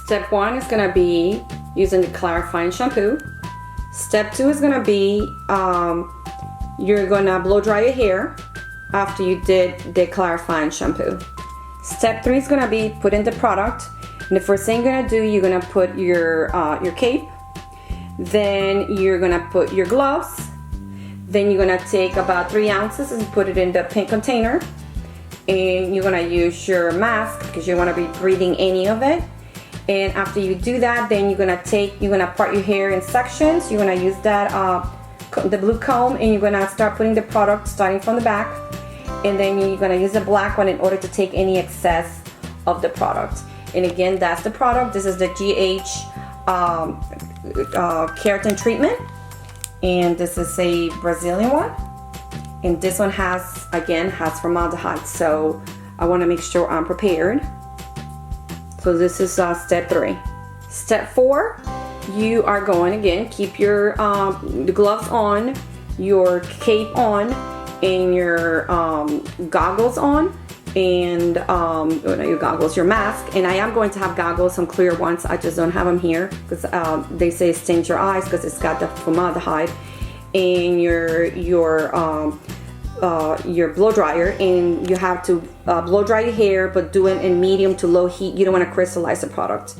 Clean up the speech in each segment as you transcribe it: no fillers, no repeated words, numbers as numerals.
Step 1 is going to be using the clarifying shampoo. Step 2 is going to be you're going to blow dry your hair after you did the clarifying shampoo. Step 3 is going to be put in the product. And the first thing you're going to do, you're going to put your cape. Then you're going to put your gloves. Then you're going to take about 3 ounces and put it in the pink container. And you're going to use your mask because you want to be breathing any of it. And after you do that, then you're going to part your hair in sections. You're going to use that the blue comb, and you're going to start putting the product starting from the back. And then you're going to use the black one in order to take any excess of the product. And again, that's the product. This is the Keratin treatment, and this is a Brazilian one, and this one has formaldehyde, so I want to make sure I'm prepared. So this is step 3. Step 4, you are going, again, keep your the gloves on, your cape on, and your goggles on, and your mask. And I am going to have goggles, some clear ones. I just don't have them here because they say it stains your eyes because it's got the formaldehyde. And your blow dryer, and you have to blow dry your hair, but do it in medium to low heat. You don't want to crystallize the product.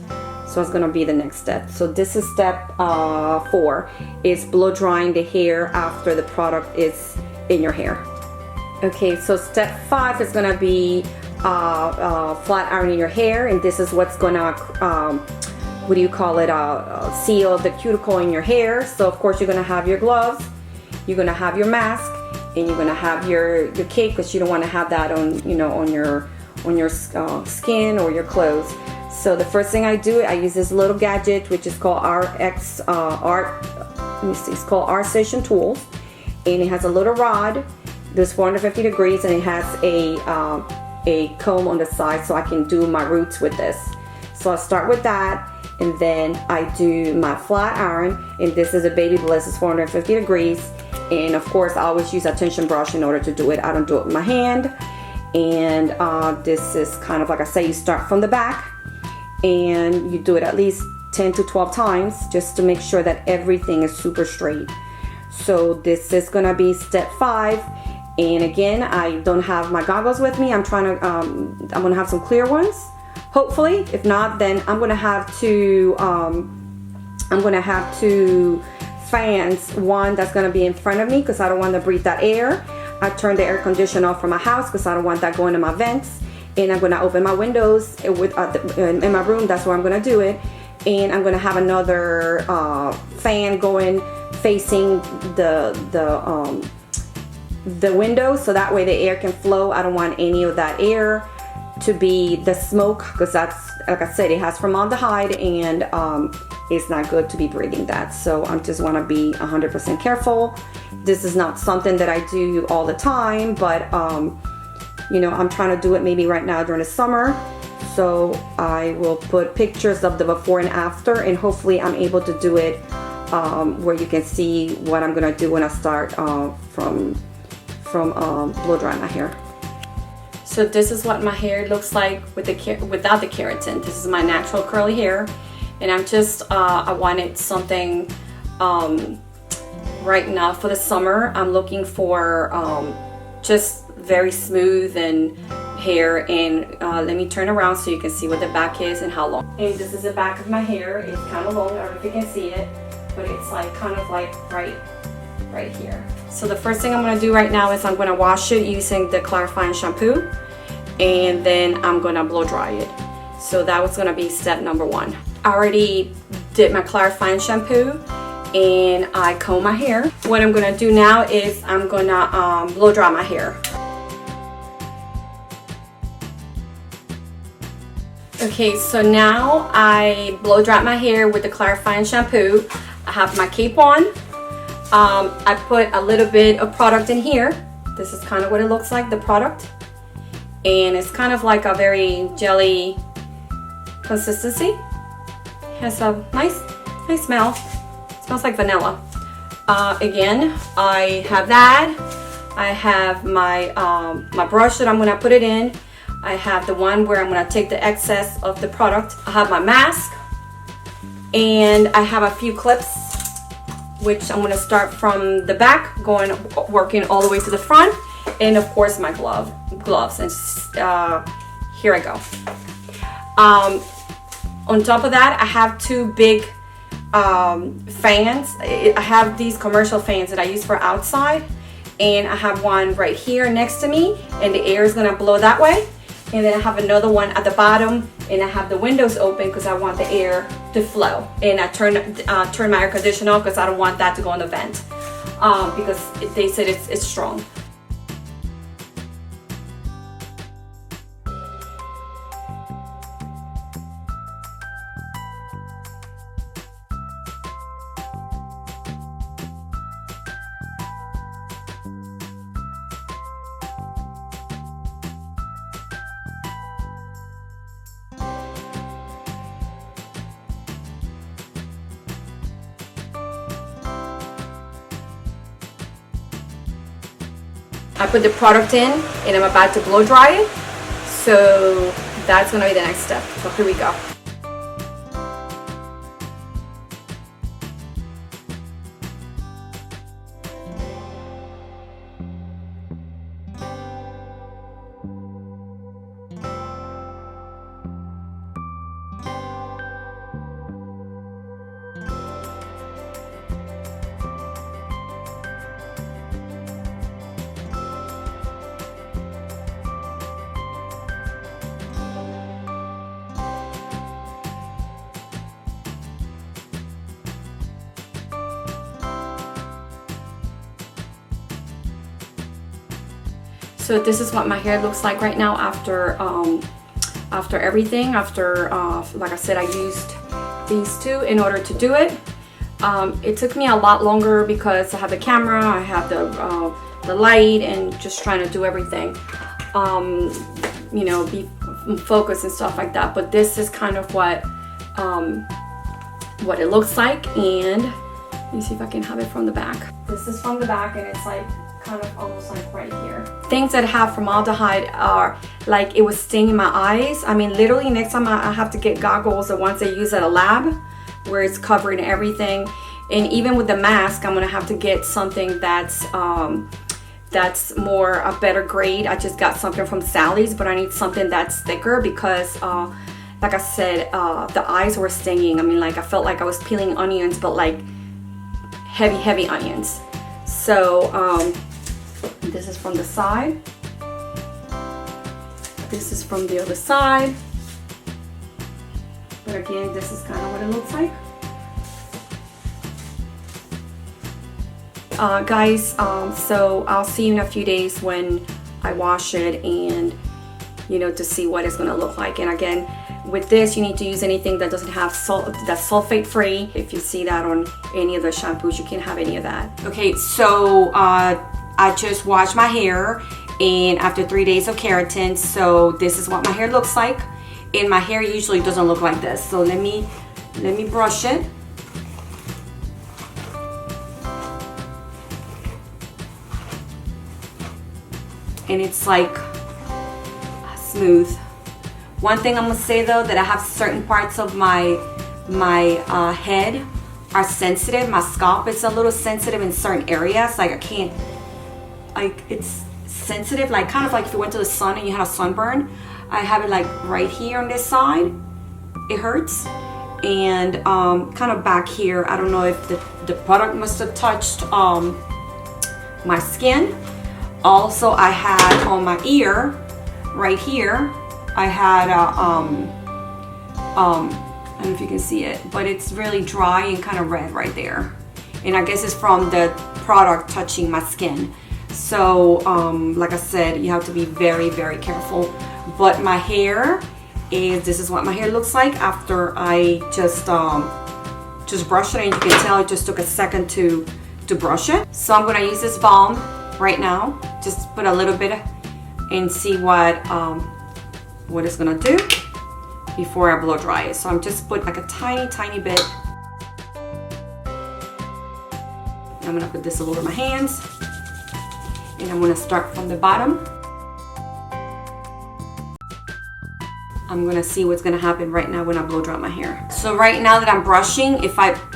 So it's going to be the next step. So this is step 4, is blow drying the hair after the product is in your hair. Okay, so step 5 is going to be flat ironing your hair, and this is what's going to seal the cuticle in your hair. So of course you're going to have your gloves, you're going to have your mask, and you're going to have your cape, because you don't want to have that on your skin or your clothes. So the first thing I do, I use this little gadget which is called it's called R Station Tools, and it has a little rod. There's 450 degrees, and it has a comb on the side, so I can do my roots with this. So I start with that, and then I do my flat iron, and this is a Baby Bliss. It's 450 degrees, and of course I always use a tension brush in order to do it. I don't do it with my hand. And this is kind of like I say, you start from the back, and you do it at least 10 to 12 times just to make sure that everything is super straight. So this is gonna be step 5. And again, I don't have my goggles with me. I'm gonna have some clear ones, hopefully. If not, then I'm gonna have two fans. One that's gonna be in front of me because I don't want to breathe that air. I turn the air conditioner off from my house because I don't want that going in my vents. And I'm gonna open my windows in my room. That's where I'm gonna do it. And I'm gonna have another fan going facing the window, so that way the air can flow. I don't want any of that air to be the smoke, because that's, like I said, it has formaldehyde, and it's not good to be breathing that. So I just want to be 100% careful. This is not something that I do all the time, but I'm trying to do it maybe right now during the summer. So I will put pictures of the before and after, and hopefully I'm able to do it where you can see what I'm gonna do when I start from blow dry my hair. So this is what my hair looks like without the keratin. This is my natural curly hair, and I'm just I wanted something right now for the summer. I'm looking for just very smooth and hair, and let me turn around so you can see what the back is and how long. And this is the back of my hair. It's kind of long. I don't know if you can see it, but it's like kind of like right here. So the first thing I'm going to do right now is I'm going to wash it using the clarifying shampoo, and then I'm going to blow dry it. So that was going to be step number 1. I already did my clarifying shampoo, and I comb my hair. What I'm going to do now is I'm going to blow dry my hair. Okay, so now I blow dry my hair with the clarifying shampoo. I have my cape on. I put a little bit of product in here. This is kind of what it looks like, the product. And it's kind of like a very jelly consistency. It has a nice smell. It smells like vanilla. Again, I have that. I have my my brush that I'm gonna put it in. I have the one where I'm gonna take the excess of the product. I have my mask, and I have a few clips, which I'm gonna start from the back, working all the way to the front, and of course my gloves. And here I go. On top of that, I have two big fans. I have these commercial fans that I use for outside, and I have one right here next to me, and the air is gonna blow that way. And then I have another one at the bottom, and I have the windows open because I want the air to flow. And I turn my air conditioner off because I don't want that to go on the vent, because they said it's strong. I put the product in and I'm about to blow dry it, so that's gonna be the next step. So here we go. So this is what my hair looks like right now after everything. Like I said, I used these two in order to do it. It took me a lot longer because I have the camera, I have the light, and just trying to do everything. You know, be focused and stuff like that. But this is kind of what it looks like. And let me see if I can have it from the back. This is from the back, and it's like kind of almost like right here. Things that have formaldehyde are like, it was stinging my eyes. I mean, literally next time I have to get goggles, the ones they use at a lab where it's covering everything. And even with the mask, I'm gonna have to get something that's more a better grade. I just got something from Sally's, but I need something that's thicker because like I said, the eyes were stinging. I mean, like I felt like I was peeling onions, but like heavy onions. So this is from the side. This is from the other side. But again, this is kind of what it looks like. Guys, so I'll see you in a few days when I wash it, and you know, to see what it's gonna look like. And again, with this, you need to use anything that doesn't have that's sulfate free. If you see that on any of the shampoos, you can't have any of that. Okay, so I just washed my hair, and after 3 days of keratin, so this is what my hair looks like. And my hair usually doesn't look like this. So let me brush it. And it's like smooth. One thing I'm gonna say though, that I have certain parts of my head are sensitive. My scalp is a little sensitive in certain areas. Like I can't, like it's sensitive, like kind of like if you went to the sun and you had a sunburn. I have it like right here on this side. It hurts. And kind of back here, I don't know if the product must have touched my skin. Also, I had on my ear, right here, I had I don't know if you can see it, but it's really dry and kind of red right there. And I guess it's from the product touching my skin. So, like I said, you have to be very, very careful. But my hair this is what my hair looks like after I just brushed it. And you can tell it just took a second to brush it. So I'm gonna use this balm right now. Just put a little bit and see what it's gonna do before I blow dry it. So I'm just put like a tiny bit. I'm gonna put this all over my hands, and I'm gonna start from the bottom. I'm gonna see what's gonna happen right now when I blow dry my hair. So right now that I'm brushing,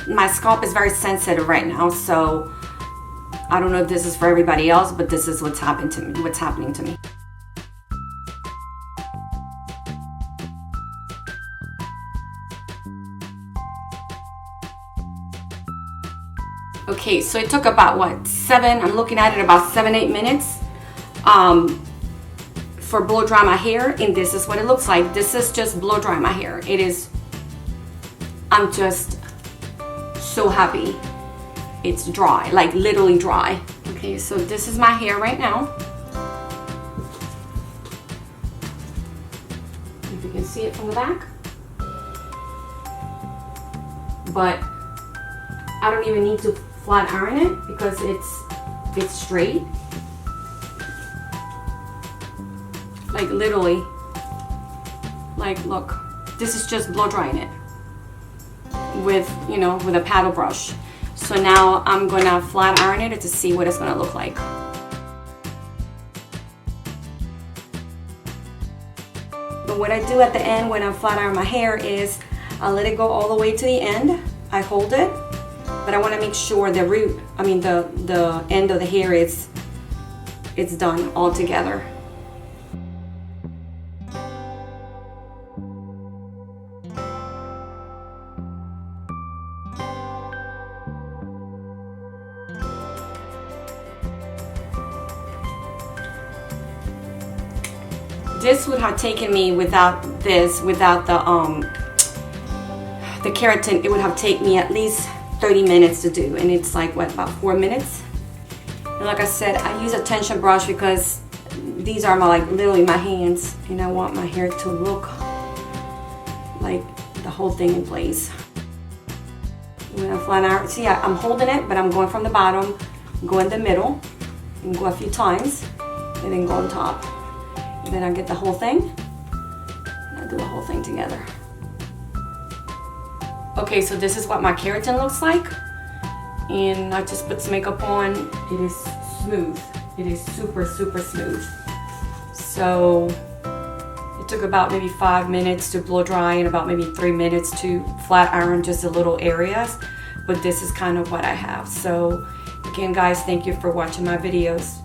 my scalp is very sensitive right now, so I don't know if this is for everybody else, but this is what's happening to me. Okay, so it took about I'm looking at it about 7-8 minutes for blow dry my hair, and this is what it looks like. This is just blow dry my hair. I'm just so happy it's dry, like literally dry. Okay, so this is my hair right now. If you can see it from the back. But I don't even need to flat iron it because it's straight. Like literally, like look, this is just blow drying it with a paddle brush. So now I'm gonna flat iron it to see what it's gonna look like. But what I do at the end when I flat iron my hair is I let it go all the way to the end. I hold it, but I want to make sure the the end of the hair it's done all together. This would have taken me without the keratin, it would have taken me at least 30 minutes to do, and it's like what, about 4 minutes. And like I said, I use a tension brush because these are literally my hands, and I want my hair to look like the whole thing in place. When I flat iron, see, I'm holding it, but I'm going from the bottom, go in the middle, and go a few times, and then go on top. And then I get the whole thing, and I do the whole thing together. Okay, so this is what my keratin looks like, and I just put some makeup on. It is smooth. It is super, super smooth. So it took about maybe 5 minutes to blow dry and about maybe 3 minutes to flat iron just the little areas, but this is kind of what I have. So again, guys, thank you for watching my videos.